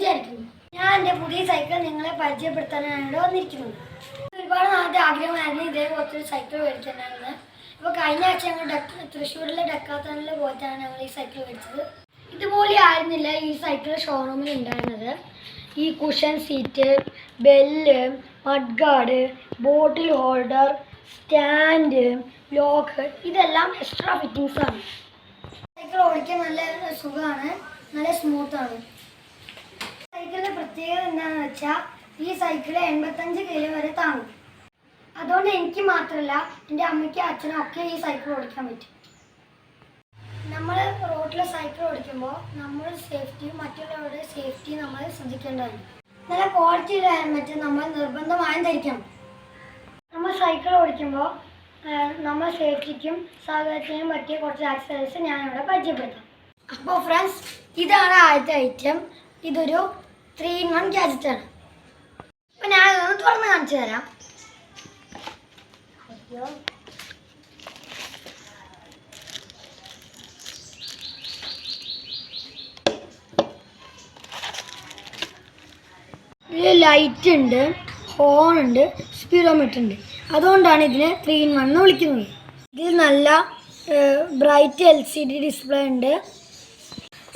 വിചാരിക്കുന്നു. ഞാൻ എൻ്റെ പുതിയ സൈക്കിൾ നിങ്ങളെ പരിചയപ്പെടുത്താനാണ് ഇവിടെ വന്നിരിക്കുന്നത്. ഒരുപാട് നാളത്തെ ആഗ്രഹമായിരുന്നു ഇതേപോലത്തെ സൈക്കിൾ മേടിക്കാനാണെന്ന്. അപ്പോൾ കഴിഞ്ഞ ആഴ്ച ഞങ്ങൾ തൃശ്ശൂരിലെ ഡെക്കാത്തണിൽ പോയിട്ടാണ് ഞങ്ങൾ ഈ സൈക്കിൾ മേടിച്ചത്. ഇതുപോലെ ആയിരുന്നില്ല ഈ സൈക്കിൾ ഷോറൂമിൽ ഉണ്ടായിരുന്നത്. ഈ cushion seat, bell, mud guard, ബോട്ടിൽ ഹോൾഡർ, സ്റ്റാൻഡ്, ലോക്ക് ഇതെല്ലാം എക്സ്ട്രാ ഫിറ്റിങ്സ് ആണ്. സൈക്കിൾ ഓടിക്കാൻ നല്ല സുഖമാണ്, നല്ല സ്മൂത്താണ്. സൈക്കിളിൻ്റെ പ്രത്യേകത എന്താണെന്ന് വെച്ചാൽ ഈ സൈക്കിൾ 85 കിലോ വരെ താങ്ങും. അതുകൊണ്ട് എനിക്ക് മാത്രമല്ല എൻ്റെ അമ്മയ്ക്കും അച്ഛനും ഒക്കെ ഈ സൈക്കിൾ ഓടിക്കാൻ പറ്റും. നമ്മൾ റോഡിൽ സൈക്കിൾ ഓടിക്കുമ്പോൾ നമ്മൾ സേഫ്റ്റിയും മറ്റുള്ളവരുടെ സേഫ്റ്റിയും നമ്മൾ ശ്രദ്ധിക്കേണ്ടതാണ്. നല്ല ക്വാളിറ്റിയുള്ള ഹെൽമെറ്റ് നമ്മൾ നിർബന്ധമായും ധരിക്കണം. നമ്മൾ സൈക്കിൾ ഓടിക്കുമ്പോൾ നമ്മൾ സേഫ്റ്റിക്കും സൗകര്യത്തിനും പറ്റിയ കുറച്ച് ആക്സസറീസ് ഞാനിവിടെ പരിചയപ്പെടുത്താം. അപ്പോൾ ഫ്രണ്ട്സ്, ഇതാണ് ആദ്യത്തെ ഐറ്റം. ഇതൊരു 3-in-1 ഗാഡ്ജറ്റാണ്. അപ്പോൾ ഞാനിതൊന്ന് തുറന്ന് കാണിച്ചു തരാം. ഇതിൽ ലൈറ്റ് ഉണ്ട്, ഹോൺ ഉണ്ട്, സ്പീഡോമീറ്റർ ഉണ്ട്. അതുകൊണ്ടാണ് ഇതിനെ 3-in-1 എന്ന് വിളിക്കുന്നത്. ഇതിൽ നല്ല ബ്രൈറ്റ് LCD ഡിസ്പ്ലേ ഉണ്ട്.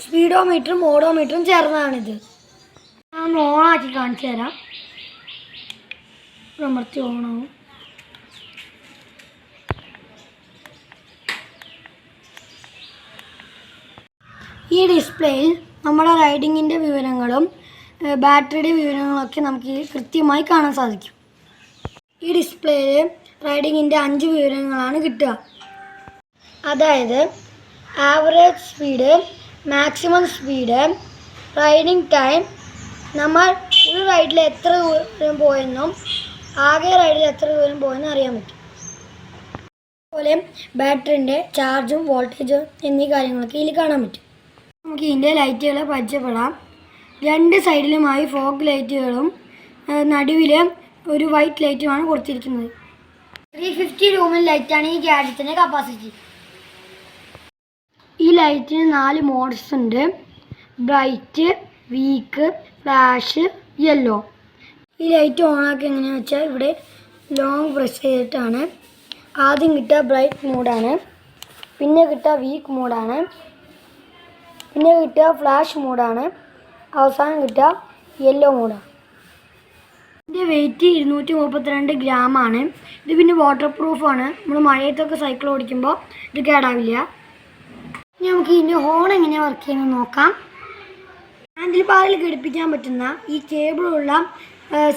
സ്പീഡോമീറ്ററും ഓഡോമീറ്ററും ചേർന്നതാണിത്. ഞാൻ ഓണാക്കി കാണിച്ചു തരാം. അമർത്തി ഓണാവും. ഈ ഡിസ്പ്ലേയിൽ നമ്മുടെ റൈഡിങ്ങിൻ്റെ വിവരങ്ങളും ബാറ്ററിയുടെ വിവരങ്ങളൊക്കെ നമുക്ക് കൃത്യമായി കാണാൻ സാധിക്കും. ഈ ഡിസ്പ്ലേയിൽ റൈഡിങ്ങിൻ്റെ 5 വിവരങ്ങളാണ് കിട്ടുക. അതായത് average speed, maximum speed, riding time, നമ്മൾ ഒരു റൈഡിൽ എത്ര ദൂരം പോയെന്നും ആകെ റൈഡിൽ എത്ര ദൂരം പോയെന്നും അറിയാൻ പറ്റും. അതുപോലെ ബാറ്ററിൻ്റെ ചാർജും വോൾട്ടേജും എന്നീ കാര്യങ്ങളൊക്കെ ഇതിൽ കാണാൻ പറ്റും. നമുക്ക് ഇതിൻ്റെ ലൈറ്റുകളെ പരിചയപ്പെടാം. 2 സൈഡിലുമായി ഫോഗ് ലൈറ്റുകളും നടുവിൽ ഒരു വൈറ്റ് ലൈറ്റുമാണ് കൊടുത്തിരിക്കുന്നത്. 350 ലൂമിൻ ലൈറ്റാണ് ഈ ഗാഡ്ജറ്റിൻ്റെ കപ്പാസിറ്റി. ഈ ലൈറ്റിന് 4 മോഡ്സ് ഉണ്ട്: ബ്രൈറ്റ്, വീക്ക്, ഫ്ലാഷ്, യെല്ലോ. ഈ ലൈറ്റ് ഓണാക്കി എങ്ങനെയാണെന്ന് വെച്ചാൽ ഇവിടെ ലോങ് പ്രസ് ചെയ്തിട്ടാണ്. ആദ്യം കിട്ടുക ബ്രൈറ്റ് മോഡാണ്, പിന്നെ കിട്ടുക വീക്ക് മോഡാണ്, പിന്നെ കിട്ടുക ഫ്ലാഷ് മോഡാണ്, അവസാനം കിട്ടുക യെല്ലോ മോഡാണ്. ഇതിൻ്റെ വെയിറ്റ് 232 ഗ്രാമാണ്. ഇത് പിന്നെ വാട്ടർ പ്രൂഫാണ്. നമ്മൾ മഴയത്തൊക്കെ സൈക്കിൾ ഓടിക്കുമ്പോൾ ഇത് കേടാവില്ല. ഇനി നമുക്ക് ഇതിൻ്റെ ഹോൺ എങ്ങനെയാണ് വർക്ക് ചെയ്യുന്നത് നോക്കാം. ഹാൻഡിൽ ബാറിൽ ഘടിപ്പിക്കാൻ പറ്റുന്ന ഈ കേബിളുള്ള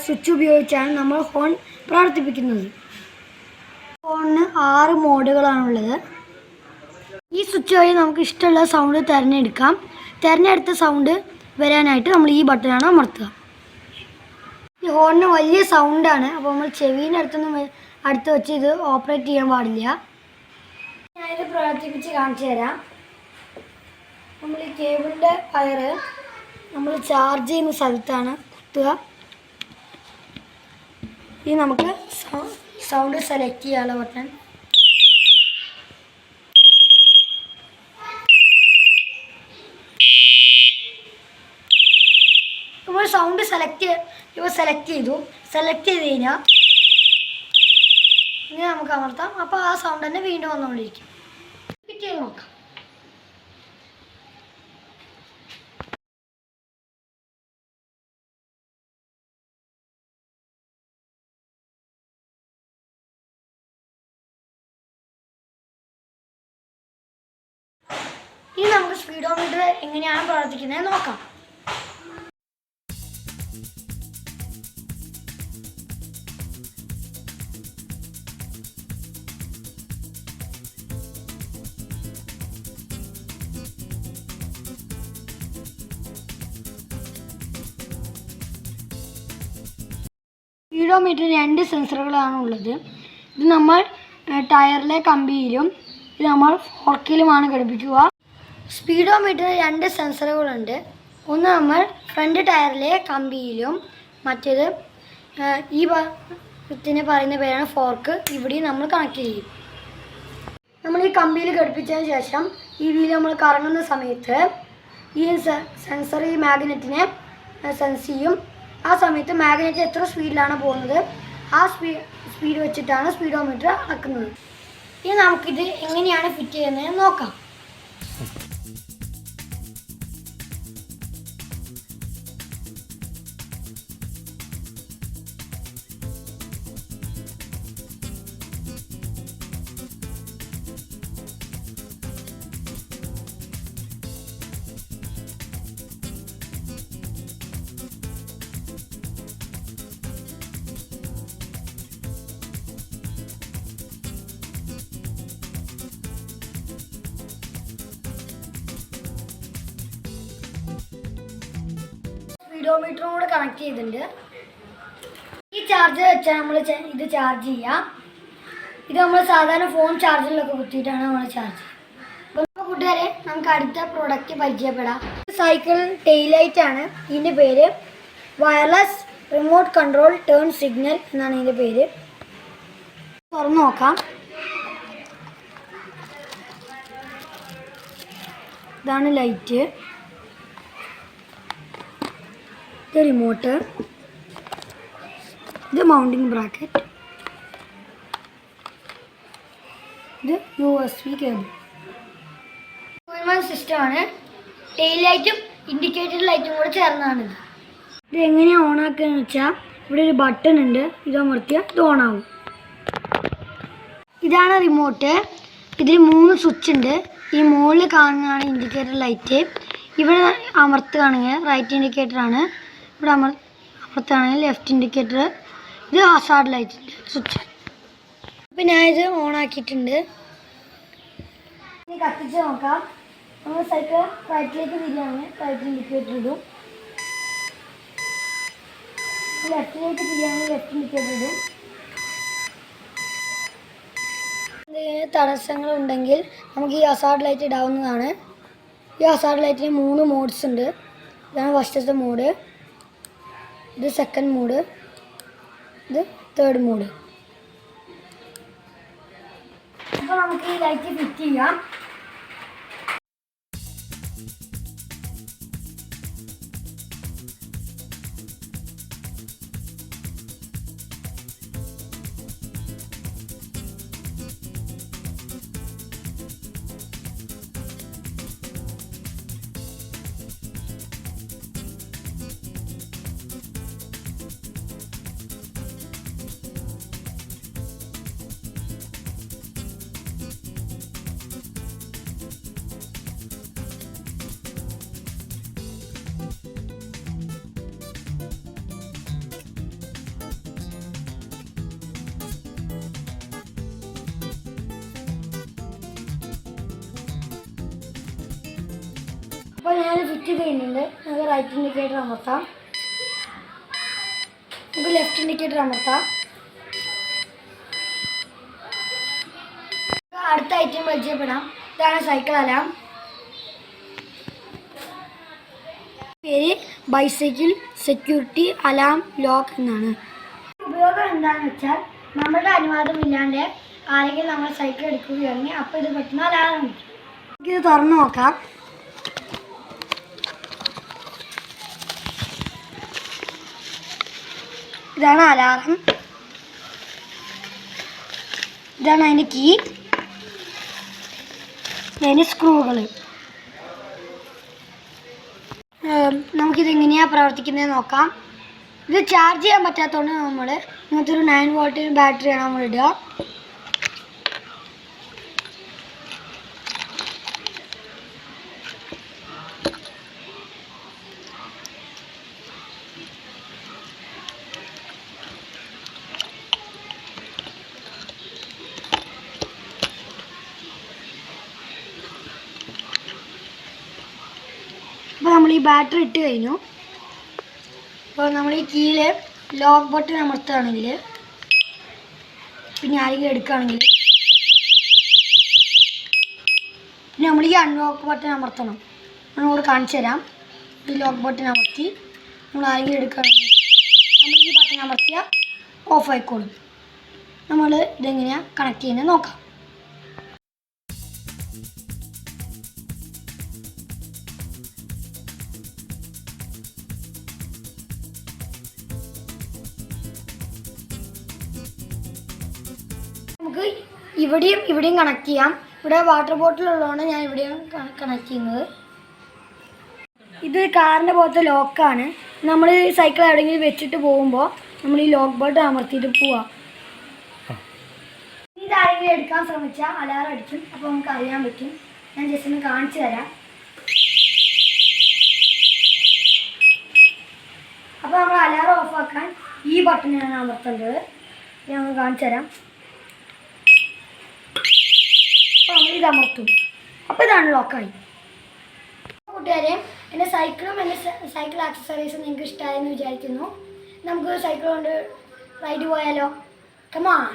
സ്വിച്ച് ഉപയോഗിച്ചാണ് നമ്മൾ ഹോൺ പ്രവർത്തിപ്പിക്കുന്നത്. ഹോണിന് 6 മോഡുകളാണുള്ളത്. ഈ സ്വിച്ച് വഴി നമുക്ക് ഇഷ്ടമുള്ള സൗണ്ട് തിരഞ്ഞെടുക്കാം. തിരഞ്ഞെടുത്ത സൗണ്ട് വരാനായിട്ട് നമ്മൾ ഈ ബട്ടണാണ് അമർത്തുക. ഈ ഹോണിന് വലിയ സൗണ്ടാണ്. അപ്പോൾ നമ്മൾ ചെവീൻ്റെ അടുത്ത് വെച്ച് ഇത് ഓപ്പറേറ്റ് ചെയ്യാൻ പാടില്ല. ഞാനിത് പ്രവർത്തിപ്പിച്ച് കാണിച്ചു തരാം. നമ്മൾ ഈ കേബിളിൻ്റെ വയറ് നമ്മൾ ചാർജ് ചെയ്യുന്ന സ്ഥലത്താണ് കുത്തുക. ഇത് നമുക്ക് സൗണ്ട് സെലക്ട് ചെയ്യാനുള്ള ബട്ടൺ. നമ്മൾ സൗണ്ട് സെലക്ട് ചെയ്തു കഴിഞ്ഞാൽ ഇങ്ങനെ നമുക്ക് അമർത്താം. അപ്പോൾ ആ സൗണ്ട് തന്നെ വീണ്ടും വന്നുകൊണ്ടിരിക്കും. ഫിറ്റ് ചെയ്ത് നോക്കാം. ഇനി നമുക്ക് സ്പീഡോമീറ്റർ എങ്ങനെയാണ് പ്രവർത്തിക്കുന്നത് നോക്കാം. സ്പീഡോമീറ്റർ 2 സെൻസറുകളാണ് ഉള്ളത്. ഇത് നമ്മൾ ടയറിലെ കമ്പിയിലും ഇത് നമ്മൾ ഫോർക്കിലുമാണ് ഘടിപ്പിക്കുക. സ്പീഡോമീറ്ററിന് 2 സെൻസറുകളുണ്ട്. ഒന്ന് നമ്മൾ ഫ്രണ്ട് ടയറിലെ കമ്പിയിലും മറ്റേത് ഈ ഇതിനെ പറയുന്ന പേരാണ് ഫോർക്ക്. ഇവിടെയും നമ്മൾ കണക്ട് ചെയ്യും. നമ്മൾ ഈ കമ്പിയിൽ ഘടിപ്പിച്ചതിന് ശേഷം ഈ വീൽ നമ്മൾ കറങ്ങുന്ന സമയത്ത് ഈ സെൻസർ ഈ മാഗ്നറ്റിനെ സെൻസ് ചെയ്യും. ആ സമയത്ത് മാഗ്നറ്റ് എത്ര സ്പീഡിലാണ് പോകുന്നത് ആ സ്പീഡ് വെച്ചിട്ടാണ് സ്പീഡോമീറ്റർ അളക്കുന്നത്. ഇനി നമുക്കിത് എങ്ങനെയാണ് ഫിറ്റ് ചെയ്യുന്നത് നോക്കാം. സ്പീഡോമീറ്ററും കൂടെ കണക്ട് ചെയ്തിട്ടുണ്ട്. ഈ ചാർജർ വെച്ചാൽ നമ്മൾ ഇത് ചാർജ് ചെയ്യുക. ഇത് നമ്മൾ സാധാരണ ഫോൺ ചാർജറിലൊക്കെ കുത്തിയിട്ടാണ് നമ്മൾ ചാർജ് ചെയ്യുക. അപ്പോൾ കൂട്ടുകാരെ, നമുക്ക് അടുത്ത പ്രോഡക്റ്റ് പരിചയപ്പെടാം. സൈക്കിൾ ടെയിൽ ലൈറ്റ് ആണ്. ഇതിൻ്റെ പേര് wireless remote control turn signal എന്നാണ് ഇതിൻ്റെ പേര്. തുറന്നു നോക്കാം. ഇതാണ് ലൈറ്റ്, ഇത് റിമോട്ട്, ഇത് മൗണ്ടിങ് ബ്രാക്കറ്റ്, ഇത് USB കേബിൾ. സിസ്റ്റമാണ്. ടെയിൽ ലൈറ്റും ഇൻഡിക്കേറ്റർ ലൈറ്റും കൂടെ ചേർന്നതാണിത്. ഇത് എങ്ങനെയാണ് ഓണാക്കുകയെന്ന് വെച്ചാൽ ഇവിടെ ഒരു ബട്ടൺ ഉണ്ട്. ഇത് അമർത്തിയാൽ ഇത് ഓണാവും. ഇതാണ് റിമോട്ട്. ഇതിൽ 3 സ്വിച്ച് ഉണ്ട്. ഈ മുകളിൽ കാണുന്നതാണ് ഇൻഡിക്കേറ്റർ ലൈറ്റ്. ഇവിടെ അമർത്തുകയാണെങ്കിൽ റൈറ്റ് ഇൻഡിക്കേറ്റർ ആണ്. ഇവിടെ അമർത്തുകയാണെങ്കിൽ ലെഫ്റ്റ് ഇൻഡിക്കേറ്റർ. ഇത് ഹസാർഡ് ലൈറ്റിൻ്റെ സ്വിച്ച്. അപ്പം ഞാനിത് ഓണാക്കിയിട്ടുണ്ട്. ഇനി കത്തിച്ച് നോക്കാം. നമ്മൾ സൈക്കിൾ റൈറ്റിലേക്ക് തിരിയാണ് റൈറ്റ് ഇൻഡിക്കേറ്റർ ഇടും. ലെഫ്റ്റിലേക്ക് തിരിയാണെങ്കിൽ ലെഫ്റ്റ് ഇൻഡിക്കേറ്റർ ഇടും. എന്തെങ്കിലും തടസ്സങ്ങളുണ്ടെങ്കിൽ നമുക്ക് ഈ ഹസാർഡ് ലൈറ്റ് ഇടാവുന്നതാണ്. ഈ ഹസാർഡ് ലൈറ്റിന് 3 മോഡ്സ് ഉണ്ട്. ഇതാണ് ഫസ്റ്റത്തെ മോഡ്, ഇത് സെക്കൻഡ് മോഡ്, ഇത് തേർഡ് മോഡ്. അപ്പോൾ നമുക്ക് ഈ ലൈറ്റ് ഫിറ്റ് ചെയ്യാം. അപ്പോൾ ഞാൻ ഫിറ്റ് ചെയ്യുന്നുണ്ട്. നമുക്ക് റൈറ്റ് ഇൻഡിക്കേറ്റർ അമർത്താം, നമുക്ക് ലെഫ്റ്റ് ഇൻഡിക്കേറ്റർ അമർത്താം. അടുത്ത ഐറ്റം പരിചയപ്പെടാം. ഇതാണ് സൈക്കിൾ അലാം. പേര് ബൈസൈക്കിൾ സെക്യൂരിറ്റി അലാം ലോക്ക് എന്നാണ്. ഉപയോഗം എന്താണെന്ന് വെച്ചാൽ നമ്മുടെ അനുവാദമില്ലാണ്ട് ആരെങ്കിലും നമ്മൾ സൈക്കിൾ എടുക്കുകയാണെങ്കിൽ അപ്പോൾ ഇത് പെട്ടെന്ന് അലാറം കിട്ടും. നമുക്കിത് തുറന്നു നോക്കാം. ഇതാണ് അലാറം. ഇതാണ് അതിൻ്റെ കീ, അതിൻ്റെ സ്ക്രൂകൾ. നമുക്കിതെങ്ങനെയാണ് പ്രവർത്തിക്കുന്നത് നോക്കാം. ഇത് ചാർജ് ചെയ്യാൻ പറ്റാത്തതുകൊണ്ട് നമ്മൾ ഇങ്ങനത്തെ ഒരു 9 വോൾട്ട് ബാറ്ററിയാണ് നമ്മൾ ഇടുക. അപ്പോൾ നമ്മൾ ഈ ബാറ്ററി ഇട്ട് കഴിഞ്ഞു. അപ്പോൾ നമ്മൾ ഈ കീയിൽ ലോക്ക് ബട്ടൺ അമർത്തുകയാണെങ്കിൽ, പിന്നെ ആരെങ്കിലും എടുക്കുകയാണെങ്കിൽ, പിന്നെ നമ്മൾ ഈ അൺലോക്ക് ബട്ടൺ അമർത്തണം. നമ്മളോട് കാണിച്ചു തരാം. ഈ ലോക്ക് ബട്ടൺ അമർത്തി നമ്മൾ ആരെങ്കിലും എടുക്കുകയാണെങ്കിൽ നമ്മൾ ഈ ബട്ടൺ അമർത്തിയാൽ ഓഫ് ആയിക്കോളും. നമ്മൾ ഇതെങ്ങനെയാണ് കണക്ട് ചെയ്യുന്നത് നോക്കാം. നമുക്ക് ഇവിടെയും കണക്ട് ചെയ്യാം. ഇവിടെ വാട്ടർ ബോട്ടിൽ ഉള്ളതുകൊണ്ട് ഞാൻ ഇവിടെയും കണക്ട് ചെയ്യുന്നത്. ഇത് കാറിൻ്റെ പോലത്തെ ലോക്കാണ്. നമ്മൾ സൈക്കിൾ എവിടെയെങ്കിലും വെച്ചിട്ട് പോകുമ്പോൾ നമ്മൾ ഈ ലോക്ക് ബട്ടൺ അമർത്തിയിട്ട് പോവാം. ഇതാരെങ്കിലും എടുക്കാൻ ശ്രമിച്ചാൽ അലാറം അടിക്കും. അപ്പോൾ നമുക്ക് അറിയാൻ പറ്റും. ഞാൻ ജസ്റ്റ് ഒന്ന് കാണിച്ചു തരാം. അപ്പോൾ നമ്മൾ അലാറം ഓഫാക്കാൻ ഈ ബട്ടണാണ് അമർത്തേണ്ടത്. ഞാൻ കാണിച്ചു തരാം. അപ്പോൾ നമ്മൾ ഇത് അമർത്തും. അപ്പോൾ ഇതാണ് ലോക്കായി. കൂട്ടുകാരെ, എൻ്റെ സൈക്കിളും എൻ്റെ സൈക്കിൾ ആക്സസറീസും നിങ്ങൾക്ക് ഇഷ്ടമായെന്ന് വിചാരിക്കുന്നു. നമുക്ക് സൈക്കിൾ കൊണ്ട് റൈഡ് പോയാലോ? കമോൺ.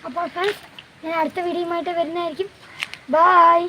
അപ്പോൾ ഫ്രണ്ട്സ്, ഞാൻ അടുത്ത വീഡിയോയുമായിട്ട് വരുന്നതായിരിക്കും. ബൈ.